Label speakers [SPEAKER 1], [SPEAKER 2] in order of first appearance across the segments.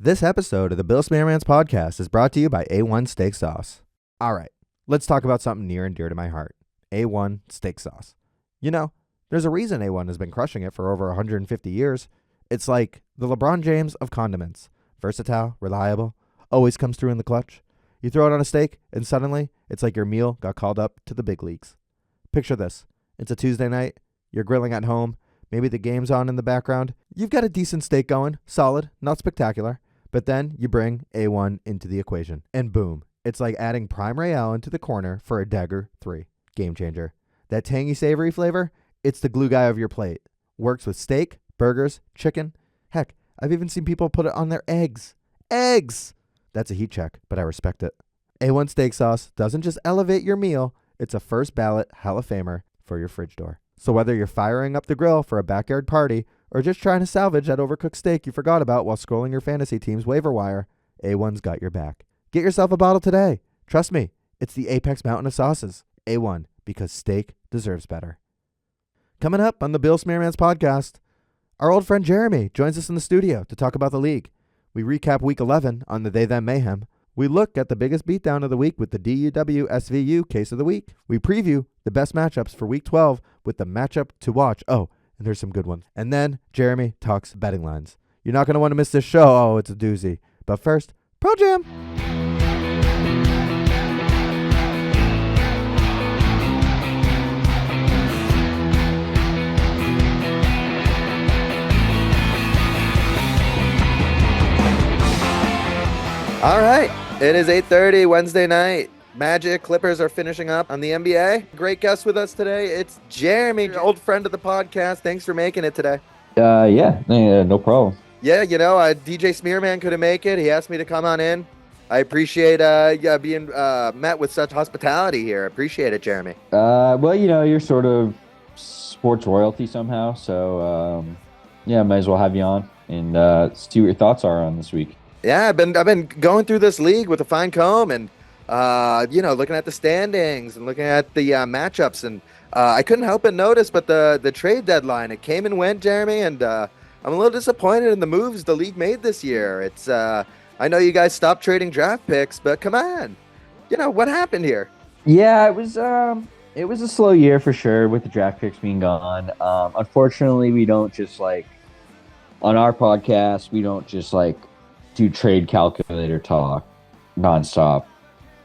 [SPEAKER 1] This episode of the Bill Smearman's podcast is brought to you by A1 Steak Sauce. All right, let's talk about something near and dear to my heart. A1 Steak Sauce. You know, there's a reason A1 has been crushing it for over 150 years. It's like the LeBron James of condiments. Versatile, reliable, always comes through in the clutch. You throw it on a steak, and suddenly, it's like your meal got called up to the big leagues. Picture this. It's a Tuesday night. You're grilling at home. Maybe the game's on in the background. You've got a decent steak going. Solid, not spectacular. But then you bring A1 into the equation. And boom. It's like adding Prime Royale into the corner for a Dagger 3. Game changer. That tangy, savory flavor, it's the glue guy of your plate. Works with steak, burgers, chicken. Heck, I've even seen people put it on their eggs. Eggs! That's a heat check, but I respect it. A1 Steak Sauce doesn't just elevate your meal, it's a first ballot Hall of Famer for your fridge door. So whether you're firing up the grill for a backyard party or just trying to salvage that overcooked steak you forgot about while scrolling your fantasy team's waiver wire, A1's got your back. Get yourself a bottle today. Trust me, it's the Apex Mountain of sauces. A1, because steak deserves better. Coming up on the Bill Smearman's podcast, our old friend Jeremy joins us in the studio to talk about the league. We recap Week 11 on the They Them Mayhem. We look at the biggest beatdown of the week with the DUW SVU Case of the Week. We preview the best matchups for Week 12 with the matchup to watch. Oh, and there's some good ones. And then Jeremy talks betting lines. You're not going to want to miss this show. Oh, it's a doozy. But first, Pro Jam. All right, it is 8:30 Wednesday night. Magic Clippers are finishing up on the NBA. Great guest with us today. It's Jeremy, your old friend of the podcast. Thanks for making it today.
[SPEAKER 2] Yeah, no problem.
[SPEAKER 1] Yeah, you know, DJ Smearman couldn't make it. He asked me to come on in. I appreciate being met with such hospitality here. Appreciate it, Jeremy.
[SPEAKER 2] Well, you know, you're sort of sports royalty somehow, so yeah, might as well have you on and see what your thoughts are on this week.
[SPEAKER 1] Yeah, I've been going through this league with a fine comb and looking at the standings and looking at the matchups, and I couldn't help but notice, but the trade deadline, it came and went, Jeremy, and I'm a little disappointed in the moves the league made this year. It's I know you guys stopped trading draft picks, but come on, what happened here?
[SPEAKER 2] Yeah, it was a slow year for sure with the draft picks being gone. Unfortunately, we don't just on our podcast, we don't just do trade calculator talk nonstop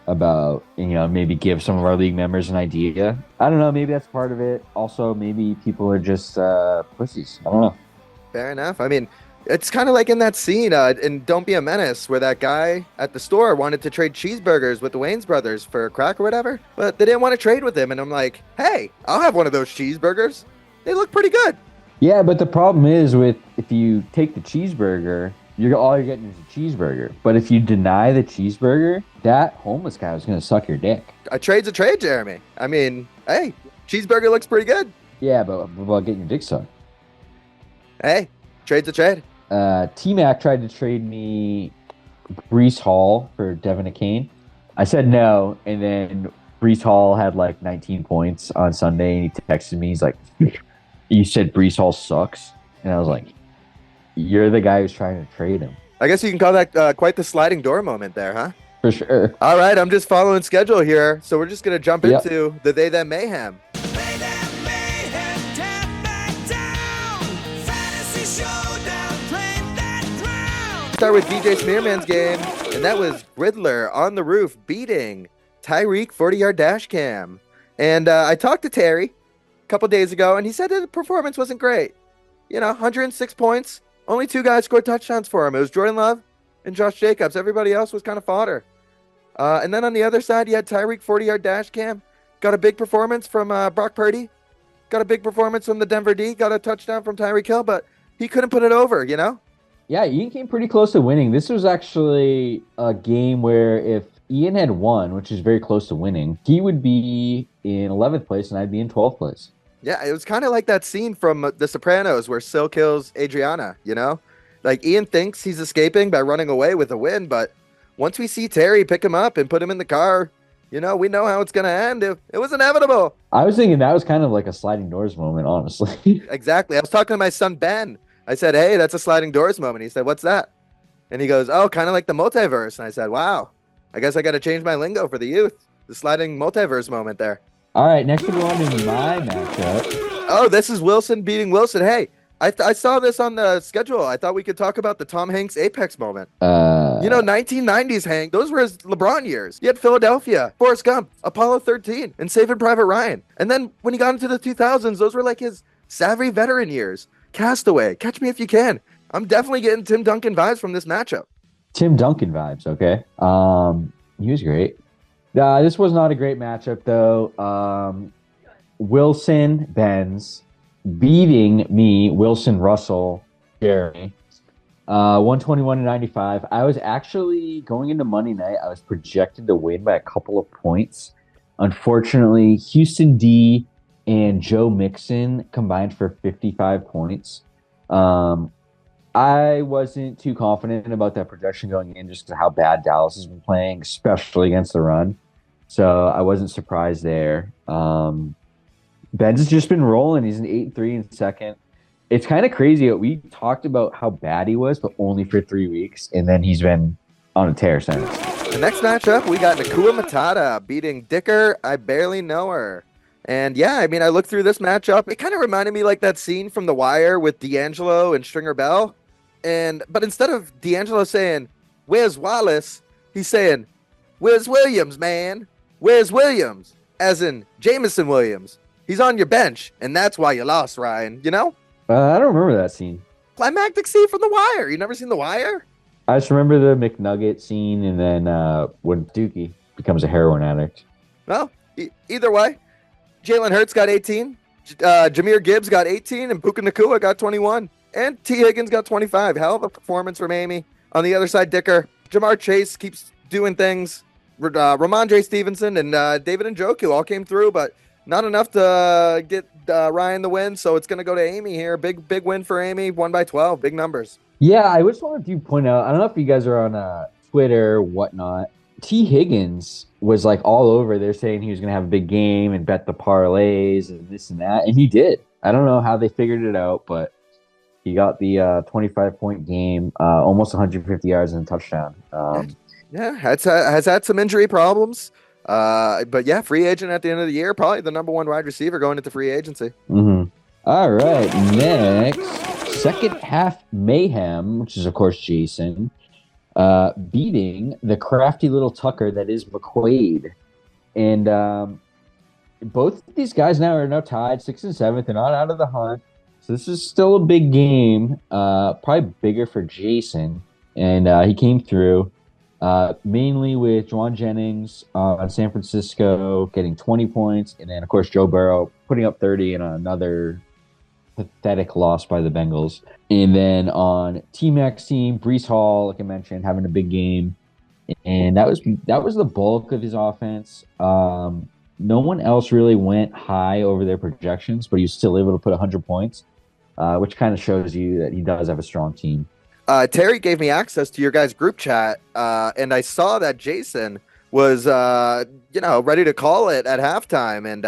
[SPEAKER 2] about, maybe give some of our league members an idea. I don't know. Maybe that's part of it. Also, maybe people are just pussies. I don't know.
[SPEAKER 1] Fair enough. I mean, it's kind of like in that scene in Don't Be a Menace where that guy at the store wanted to trade cheeseburgers with the Wayans brothers for a crack or whatever, but they didn't want to trade with him. And I'm like, hey, I'll have one of those cheeseburgers. They look pretty good.
[SPEAKER 2] Yeah, but the problem is if you take the cheeseburger, all you're getting is a cheeseburger. But if you deny the cheeseburger, that homeless guy was going to suck your dick.
[SPEAKER 1] A trade's a trade, Jeremy. I mean, hey, cheeseburger looks pretty good.
[SPEAKER 2] Yeah, but about getting your dick sucked.
[SPEAKER 1] Hey, trade's a trade.
[SPEAKER 2] T-Mac tried to trade me Breece Hall for Devin Akane. I said no, and then Breece Hall had 19 points on Sunday, and he texted me. He's like, you said Breece Hall sucks? And I was like, you're the guy who's trying to trade him.
[SPEAKER 1] I guess you can call that quite the sliding door moment there, huh?
[SPEAKER 2] For sure.
[SPEAKER 1] All right, I'm just following schedule here, so we're just going to jump into the They Them Mayhem. Start with DJ Smearman's game, and that was Riddler on the roof beating Tyreek 40-yard dash cam. And I talked to Terry a couple days ago, and he said that the performance wasn't great. 106 points. Only two guys scored touchdowns for him. It was Jordan Love and Josh Jacobs. Everybody else was kind of fodder. And then on the other side, you had Tyreek 40-yard dash cam. Got a big performance from Brock Purdy. Got a big performance from the Denver D. Got a touchdown from Tyreek Hill, but he couldn't put it over,
[SPEAKER 2] Yeah, Ian came pretty close to winning. This was actually a game where if Ian had won, which is very close to winning, he would be in 11th place and I'd be in 12th place.
[SPEAKER 1] Yeah, it was kind of like that scene from The Sopranos where Sil kills Adriana, Ian thinks he's escaping by running away with a win, but once we see Terry pick him up and put him in the car, we know how it's going to end. It was inevitable.
[SPEAKER 2] I was thinking that was kind of like a sliding doors moment, honestly.
[SPEAKER 1] Exactly. I was talking to my son, Ben. I said, hey, that's a sliding doors moment. He said, what's that? And he goes, oh, kind of like the multiverse. And I said, wow, I guess I got to change my lingo for the youth. The sliding multiverse moment there.
[SPEAKER 2] All right, next we go on to my matchup.
[SPEAKER 1] Oh, this is Wilson beating Wilson. Hey, I saw this on the schedule. I thought we could talk about the Tom Hanks Apex moment. 1990s, Hank, those were his LeBron years. He had Philadelphia, Forrest Gump, Apollo 13, and Saving Private Ryan. And then when he got into the 2000s, those were like his savvy veteran years. Castaway, Catch Me If You Can. I'm definitely getting Tim Duncan vibes from this matchup.
[SPEAKER 2] Tim Duncan vibes, okay. He was great. This was not a great matchup, though. Wilson Benz beating me, Wilson Russell, Jeremy. 121-95. I was actually going into Monday night. I was projected to win by a couple of points. Unfortunately, Houston D and Joe Mixon combined for 55 points. I wasn't too confident about that projection going in just because of how bad Dallas has been playing, especially against the run. So I wasn't surprised there. Ben's has just been rolling. He's an 8-3 in second. It's kind of crazy. We talked about how bad he was, but only for 3 weeks, and then he's been on a tear since.
[SPEAKER 1] The next matchup, we got Nakua Matata beating Dicker. I barely know her. And yeah, I mean, I looked through this matchup. It kind of reminded me like that scene from The Wire with D'Angelo and Stringer Bell. But instead of D'Angelo saying, "Where's Wallace?" he's saying, "Where's Williams, man? Where's Williams?" As in Jameson Williams. He's on your bench, and that's why you lost, Ryan. You know?
[SPEAKER 2] I don't remember that scene.
[SPEAKER 1] Climactic scene from The Wire. You never seen The Wire?
[SPEAKER 2] I just remember the McNugget scene, and then when Dookie becomes a heroin addict.
[SPEAKER 1] Well, either way, Jalen Hurts got 18, Jahmyr Gibbs got 18, and Puka Nacua got 21, and T. Higgins got 25. Hell of a performance from Amy. On the other side, Dicker. Jamar Chase keeps doing things. Ramondre Stevenson and David Njoku all came through, but not enough to get Ryan the win, so it's going to go to Amy here. Big win for Amy, 1 by 12, big numbers.
[SPEAKER 2] Yeah, I just wanted to point out, I don't know if you guys are on Twitter, whatnot. T. Higgins was like all over. They're saying he was going to have a big game and bet the parlays and this and that, and he did. I don't know how they figured it out, but he got the 25-point game, almost 150 yards and a touchdown.
[SPEAKER 1] Yeah, has had some injury problems. But yeah, free agent at the end of the year, probably the number one wide receiver going into free agency.
[SPEAKER 2] Mm-hmm. All right, next, second half mayhem, which is of course Jason, beating the crafty little Tucker that is McQuaid, and both of these guys now are tied 6th and 7th. They're not out of the hunt, so this is still a big game. Probably bigger for Jason, and he came through. Mainly with Juwan Jennings on San Francisco getting 20 points, and then of course Joe Burrow putting up 30 in another pathetic loss by the Bengals. And then on T-Mac's team, Breece Hall, like I mentioned, having a big game, and that was the bulk of his offense. No one else really went high over their projections, but he was still able to put 100 points, which kind of shows you that he does have a strong team.
[SPEAKER 1] Terry gave me access to your guys' group chat, and I saw that Jason was, ready to call it at halftime, and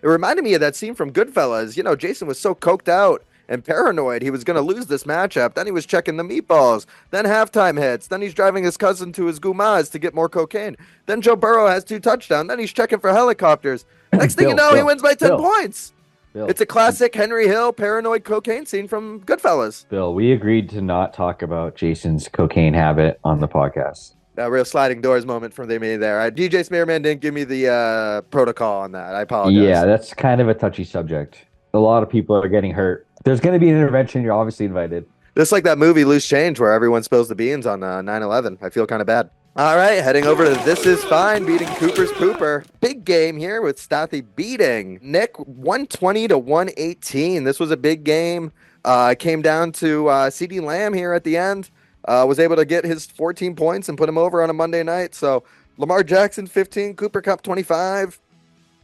[SPEAKER 1] it reminded me of that scene from Goodfellas. You know, Jason was so coked out and paranoid he was going to lose this matchup. Then he was checking the meatballs. Then halftime hits. Then he's driving his cousin to his Gumas to get more cocaine. Then Joe Burrow has 2 touchdowns. Then he's checking for helicopters. Next thing you know, he wins by 10 points. It's a classic Henry Hill paranoid cocaine scene from Goodfellas.
[SPEAKER 2] Bill, we agreed to not talk about Jason's cocaine habit on the podcast.
[SPEAKER 1] A real sliding doors moment from me there. DJ Smearman didn't give me the protocol on that. I apologize.
[SPEAKER 2] Yeah, that's kind of a touchy subject. A lot of people are getting hurt. If there's going to be an intervention, you're obviously invited.
[SPEAKER 1] Just like that movie Loose Change where everyone spills the beans on 9/11. I feel kind of bad. All right, heading over to This Is Fine, beating Cooper's Pooper. Big game here with Stothy beating Nick 120-118. This was a big game. Came down to CeeDee Lamb here at the end. Was able to get his 14 points and put him over on a Monday night. So Lamar Jackson 15, Cooper Kupp 25,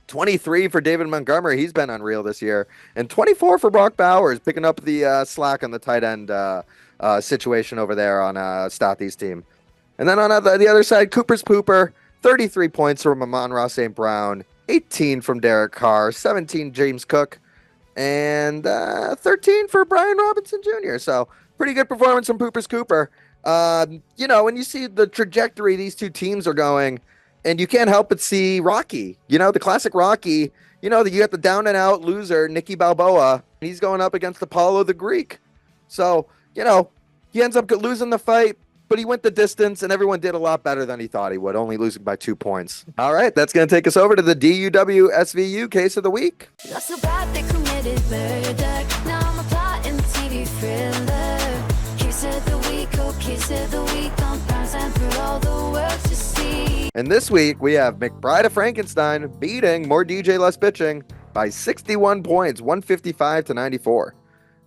[SPEAKER 1] 23 for David Montgomery. He's been unreal this year. And 24 for Brock Bowers, picking up the slack on the tight end situation over there on Stothy's team. And then on the other side, Cooper's Pooper, 33 points from Amon-Ra St. Brown, 18 from Derek Carr, 17 James Cook, and 13 for Brian Robinson Jr. So pretty good performance from Pooper's Cooper. When you see the trajectory these two teams are going, and you can't help but see Rocky, the classic Rocky, that you got the down and out loser, Nicky Balboa, and he's going up against Apollo the Greek. So, he ends up losing the fight, but he went the distance, and everyone did a lot better than he thought he would, only losing by 2 points. All right, that's going to take us over to the DUW SVU case of the week.
[SPEAKER 3] Not so bad they committed murder. Now I'm a plot in the TV thriller. Case of the week, oh, case of the week. On primes and for all the world to see.
[SPEAKER 1] And this week, we have McBride of Frankenstein beating More DJ Less Bitching by 61 points, 155-94.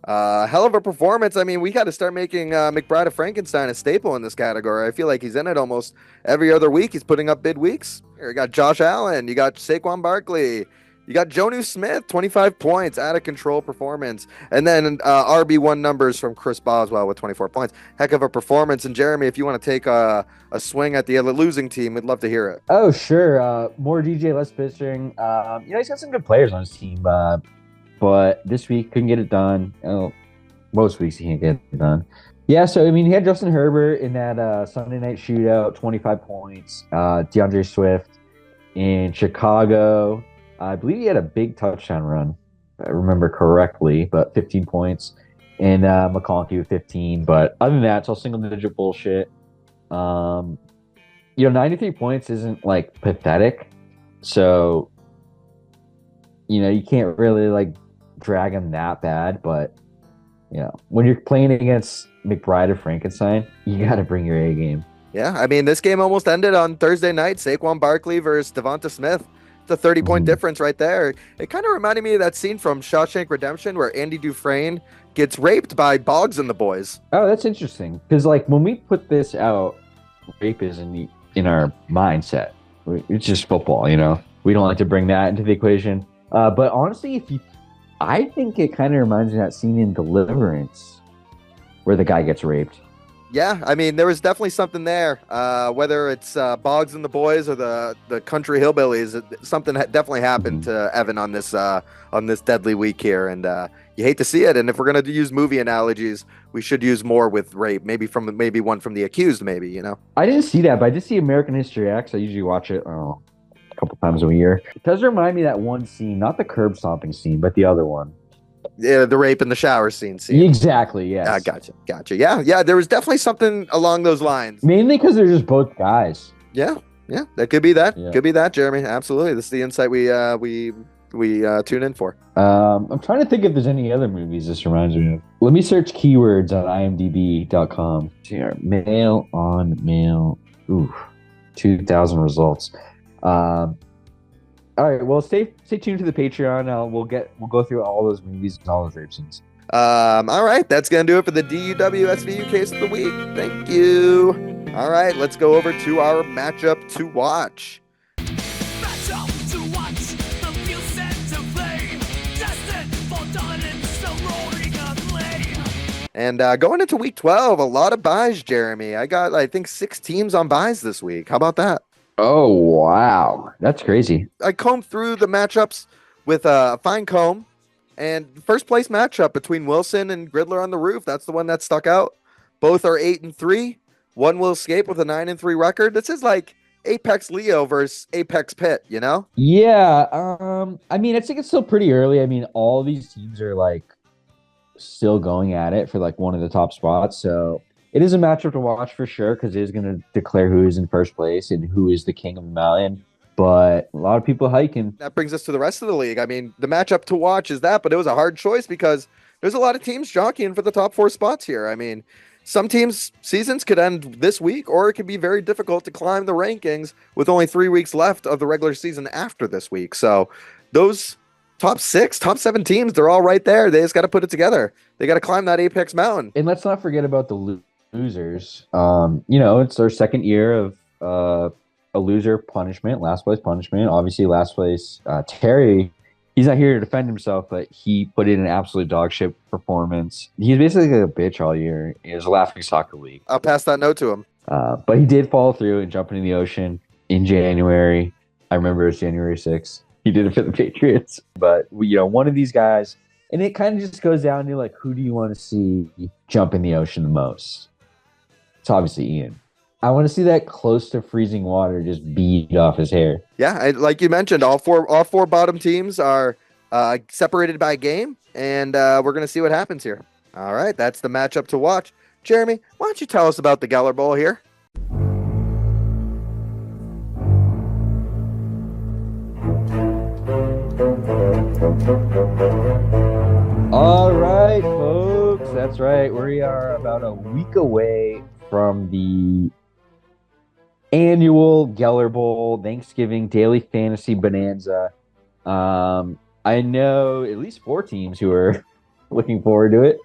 [SPEAKER 1] Hell of a performance. I mean, we got to start making McBride of Frankenstein a staple in this category. I feel like he's in it almost every other week. He's putting up bid weeks. Here, you got Josh Allen. You got Saquon Barkley. You got Jonnu Smith, 25 points, out of control performance. And then RB1 numbers from Chris Boswell with 24 points. Heck of a performance. And Jeremy, if you want to take a swing at the losing team, we'd love to hear it.
[SPEAKER 2] Oh, sure. More DJ, less pitching. He's got some good players on his team, but this week couldn't get it done. Most weeks he can't get it done. Yeah, so, he had Justin Herbert in that Sunday night shootout, 25 points. DeAndre Swift in Chicago. I believe he had a big touchdown run, if I remember correctly, but 15 points. And McConkey with 15. But other than that, it's all single-digit bullshit. 93 points isn't, pathetic. So, you can't really, drag him that bad. But, when you're playing against McBride of Frankenstein, you got to bring your A game.
[SPEAKER 1] Yeah, this game almost ended on Thursday night. Saquon Barkley versus Devonta Smith. A 30-point difference right there. It kind of reminded me of that scene from Shawshank Redemption where Andy Dufresne gets raped by Boggs and the boys.
[SPEAKER 2] Oh, that's interesting. Because when we put this out, rape is in our mindset. It's just football, We don't like to bring that into the equation. But honestly, I think it kind of reminds me of that scene in Deliverance where the guy gets raped.
[SPEAKER 1] Yeah, there was definitely something there. Whether it's Boggs and the boys or the country hillbillies, something definitely happened to Evan on this deadly week here, and you hate to see it. And if we're gonna use movie analogies, we should use more with rape. Maybe one from the accused. Maybe
[SPEAKER 2] I didn't see that, but I did see American History X. I usually watch it a couple times a year. It does remind me of that one scene, not the curb stomping scene, but the other one.
[SPEAKER 1] Yeah, the rape in the shower scene.
[SPEAKER 2] Exactly, yes.
[SPEAKER 1] Gotcha. Yeah, there was definitely something along those lines.
[SPEAKER 2] Mainly because they're just both guys.
[SPEAKER 1] Yeah, that could be that. Yeah. Could be that, Jeremy. Absolutely. This is the insight we tune in for.
[SPEAKER 2] I'm trying to think if there's any other movies this reminds me of. Let me search keywords on imdb.com. Male on male. 2,000 results. All right, well, stay tuned to the Patreon. We'll go through all those movies and all those rape scenes.
[SPEAKER 1] All right, that's gonna do it for the DUW SVU case of the week. Thank you. All right, let's go over to our matchup to watch.
[SPEAKER 4] Matchup to watch. The field set to flame. Destined for dominance, the roaring acclaim.
[SPEAKER 1] And going into week 12, a lot of buys, Jeremy. I got, I think, 6 teams on buys this week. How about that?
[SPEAKER 2] Oh, wow. That's crazy.
[SPEAKER 1] I combed through the matchups with a fine comb, and first place matchup between Wilson and Gridler on the Roof. That's the one that stuck out. Both are 8-3. One will escape with a 9-3 record. This is like Apex Leo versus Apex Pitt,
[SPEAKER 2] Yeah. I think it's still pretty early. All these teams are still going at it for one of the top spots. So it is a matchup to watch for sure because it is going to declare who is in first place and who is the king of the mountain. But a lot of people hiking.
[SPEAKER 1] That brings us to the rest of the league. The matchup to watch is that, but it was a hard choice because there's a lot of teams jockeying for the top 4 spots here. Some teams' seasons could end this week, or it could be very difficult to climb the rankings with only 3 weeks left of the regular season after this week. So those top 6, top 7 teams, they're all right there. They just got to put it together. They got to climb that apex mountain.
[SPEAKER 2] And let's not forget about the losers. It's their second year of a loser punishment, last place punishment. Obviously, last place, Terry, he's not here to defend himself, but he put in an absolute dog shit performance. He's basically a bitch all year. It was a laughing soccer league.
[SPEAKER 1] I'll pass that note to him.
[SPEAKER 2] But he did follow through and jump into the ocean in January. I remember it was January 6th. He did it for the Patriots. But, one of these guys, and it kind of just goes down to who do you want to see jump in the ocean the most? it's obviously Ian. I want to see that close to freezing water just bead off his hair.
[SPEAKER 1] Yeah, like you mentioned, all four bottom teams are separated by a game, and we're going to see what happens here. All right, that's the matchup to watch. Jeremy, why don't you tell us about the Geller Bowl here?
[SPEAKER 2] All right, folks, that's right. We are about a week away from the annual Geller Bowl Thanksgiving Daily Fantasy Bonanza. I know at least 4 teams who are looking forward to it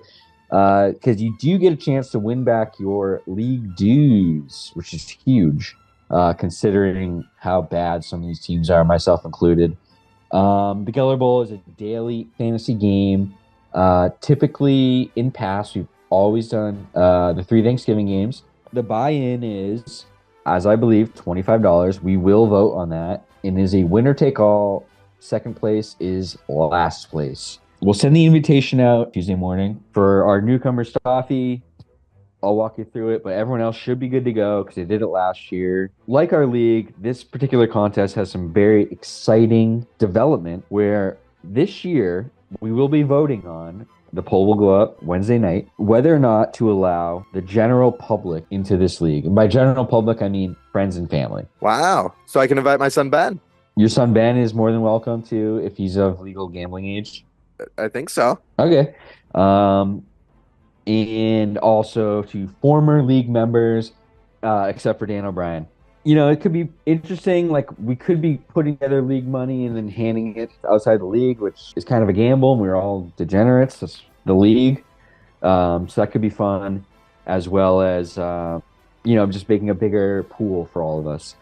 [SPEAKER 2] because you do get a chance to win back your league dues, which is huge considering how bad some of these teams are, myself included. The Geller Bowl is a daily fantasy game. Typically, in past, we've always done the 3 Thanksgiving games. The buy-in is, as I believe, $25. We will vote on that. It is a winner-take-all. Second place is last place. We'll send the invitation out Tuesday morning for our newcomer Staffy. I'll walk you through it, but everyone else should be good to go because they did it last year. Like our league, this particular contest has some very exciting development where this year we will be voting on, the poll will go up Wednesday night, whether or not to allow the general public into this league. And by general public, I mean friends and family.
[SPEAKER 1] Wow. So I can invite my son Ben?
[SPEAKER 2] Your son Ben is more than welcome to if he's of legal gambling age.
[SPEAKER 1] I think so.
[SPEAKER 2] Okay. And also to former league members, except for Dan O'Brien. You know, it could be interesting. Like, we could be putting together league money and then handing it outside the league, which is kind of a gamble. And we're all degenerates. That's the league. So that could be fun, as well as, just making a bigger pool for all of us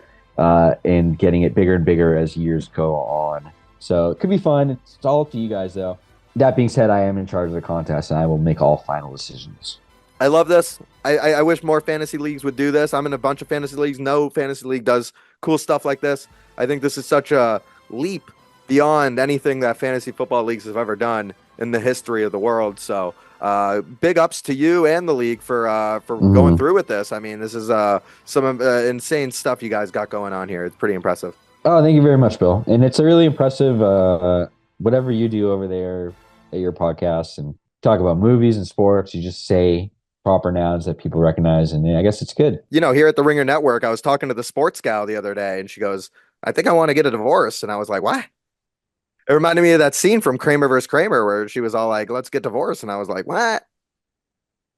[SPEAKER 2] and getting it bigger and bigger as years go on. So it could be fun. It's all up to you guys, though. That being said, I am in charge of the contest, and I will make all final decisions.
[SPEAKER 1] I love this. I wish more fantasy leagues would do this. I'm in a bunch of fantasy leagues. No fantasy league does cool stuff like this. I think this is such a leap beyond anything that fantasy football leagues have ever done in the history of the world. So big ups to you and the league for going through with this. I mean, this is some insane stuff you guys got going on here. It's pretty impressive.
[SPEAKER 2] Oh, thank you very much, Bill. And it's a really impressive whatever you do over there at your podcast and talk about movies and sports. You just say proper nouns that people recognize, and I guess it's good.
[SPEAKER 1] You know, here at the Ringer Network, I was talking to the sports gal the other day, and she goes, I think I want to get a divorce. And I was like, what? It reminded me of that scene from Kramer vs. Kramer where she was all like, let's get divorced. And I was like, what?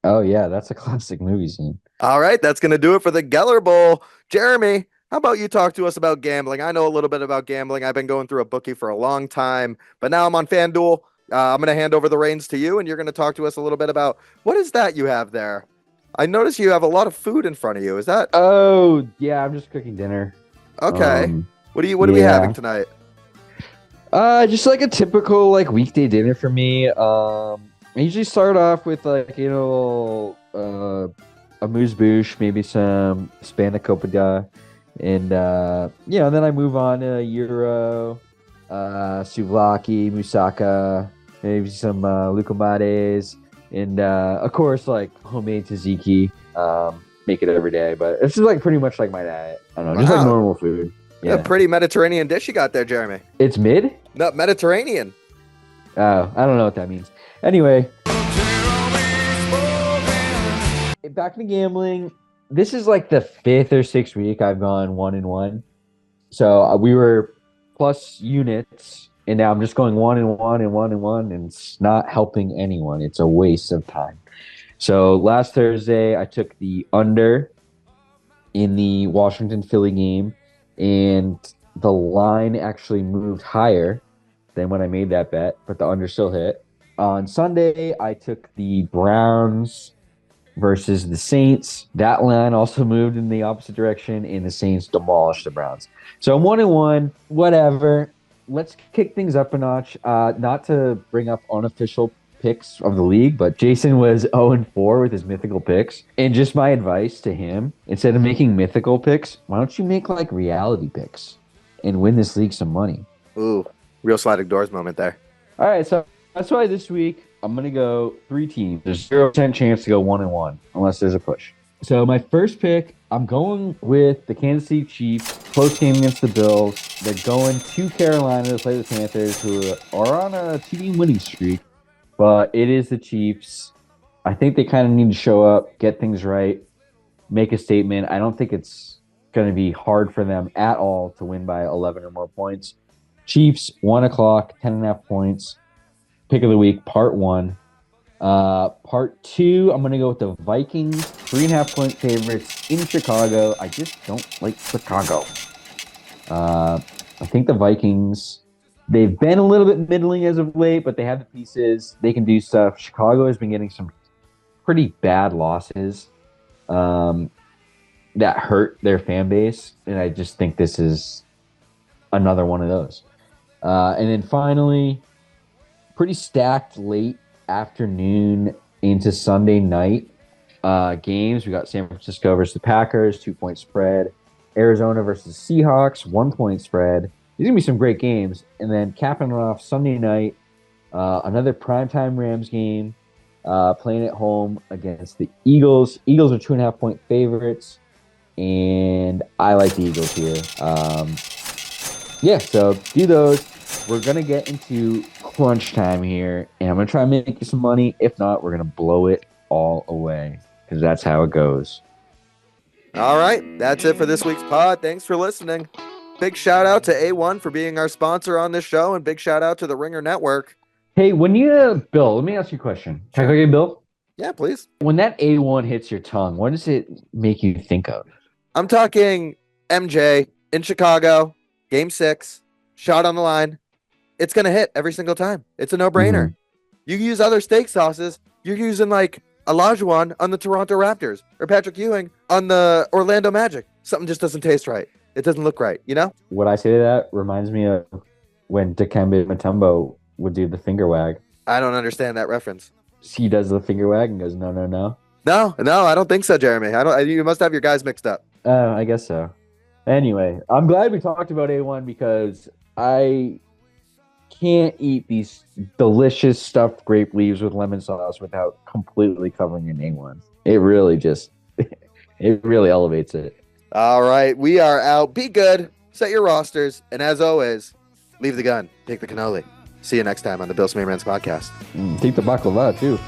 [SPEAKER 2] Oh, yeah, that's a classic movie scene.
[SPEAKER 1] All right, that's going to do it for the Geller Bowl. Jeremy, how about you talk to us about gambling? I know a little bit about gambling. I've been going through a bookie for a long time, but now I'm on FanDuel. I'm going to hand over the reins to you, and you're going to talk to us a little bit about what is that you have there? I notice you have a lot of food in front of you. Is that?
[SPEAKER 2] Oh, yeah, I'm just cooking dinner.
[SPEAKER 1] Okay. What are we having tonight?
[SPEAKER 2] Just like a typical like weekday dinner for me. I usually start off with like, a amuse-bouche, maybe some spanakopita, and then I move on to gyro, souvlaki, moussaka, maybe some lucumades, and of course like homemade tzatziki. Make it every day, but it's just like pretty much like my diet. I don't know, just like normal food.
[SPEAKER 1] Yeah, pretty Mediterranean dish you got there, Jeremy.
[SPEAKER 2] It's mid?
[SPEAKER 1] No, Mediterranean.
[SPEAKER 2] Oh, I don't know what that means. Anyway, back to gambling. This is like the 5th or 6th week I've gone 1-1. So we were plus units, and now I'm just going 1-1, and it's not helping anyone. It's a waste of time. So last Thursday, I took the under in the Washington Philly game, and the line actually moved higher than when I made that bet, but the under still hit. On Sunday, I took the Browns versus the Saints. That line also moved in the opposite direction, and the Saints demolished the Browns. So I'm 1-1, whatever. Let's kick things up a notch. Not to bring up unofficial picks of the league, but Jason was 0-4 with his mythical picks. And just my advice to him, instead of making mythical picks, why don't you make like reality picks and win this league some money?
[SPEAKER 1] Ooh, real sliding doors moment there.
[SPEAKER 2] All right, so that's why this week I'm going to go 3 teams. There's 0% chance to go 1-1 unless there's a push. So my first pick, I'm going with the Kansas City Chiefs. Close game against the Bills. They're going to Carolina to play the Panthers, who are on a 2-game winning streak. But it is the Chiefs. I think they kind of need to show up, get things right, make a statement. I don't think it's going to be hard for them at all to win by 11 or more points. Chiefs, 1 o'clock, 10.5 points. Pick of the week, part 1. Part 2, I'm going to go with the Vikings, 3.5 point favorites in Chicago. I just don't like Chicago. I think the Vikings, they've been a little bit middling as of late, but they have the pieces. They can do stuff. Chicago has been getting some pretty bad losses that hurt their fan base, and I just think this is another one of those. And then finally, pretty stacked late afternoon into Sunday night games. We got San Francisco versus the Packers, 2-point spread. Arizona versus Seahawks, 1-point spread. These are going to be some great games. And then capping it off Sunday night, another primetime Rams game, playing at home against the Eagles. Eagles are 2.5 point favorites, and I like the Eagles here. So do those. We're going to get into crunch time here, and I'm going to try and make you some money. If not, we're going to blow it all away, because that's how it goes.
[SPEAKER 1] All right, that's it for this week's pod. Thanks for listening. Big shout out to A1 for being our sponsor on this show, and big shout out to the Ringer Network.
[SPEAKER 2] Hey, when you, Bill, let me ask you a question. Can I call you Bill?
[SPEAKER 1] Yeah, please.
[SPEAKER 2] When that A1 hits your tongue, what does it make you think of?
[SPEAKER 1] I'm talking MJ in Chicago, Game 6, shot on the line. It's going to hit every single time. It's a no-brainer.
[SPEAKER 2] Mhm.
[SPEAKER 1] You use other steak sauces, you're using like Olajuwon on the Toronto Raptors or Patrick Ewing on the Orlando Magic. Something just doesn't taste right. It doesn't look right, you know?
[SPEAKER 2] What I say to that reminds me of when Dikembe Mutombo would do the finger wag.
[SPEAKER 1] I don't understand that reference.
[SPEAKER 2] He does the finger wag and goes, no, no, no.
[SPEAKER 1] No, I don't think so, Jeremy. You must have your guys mixed up.
[SPEAKER 2] I guess so. Anyway, I'm glad we talked about A1 because I can't eat these delicious stuffed grape leaves with lemon sauce without completely covering an A1. It really just, it really elevates it.
[SPEAKER 1] All right, we are out. Be good. Set your rosters. And as always, leave the gun. Take the cannoli. See you next time on the Bill Smayman's podcast.
[SPEAKER 2] Take the baklava, too.